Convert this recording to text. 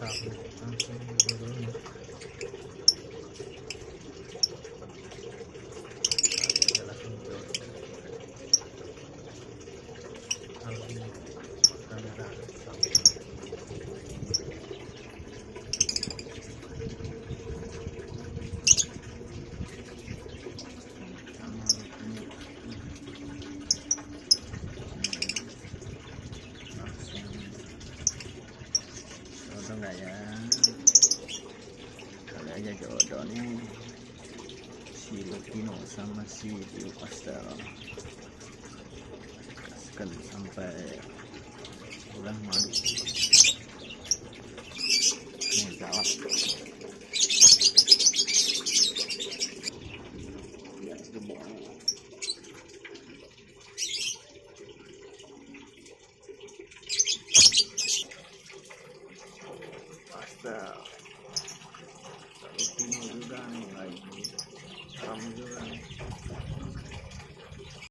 Sabi langsung turunnya. Ada langsung turun. Kalau di kamera sabi. Jodoh nggak ya? Kali aja jodoh nih, si Lupino sama si Dio Pastel. Kasihkan sampai bulan madu. Nih galak. Ya gemuk. Pastel. Lupino juga nih lagi. Ram juga.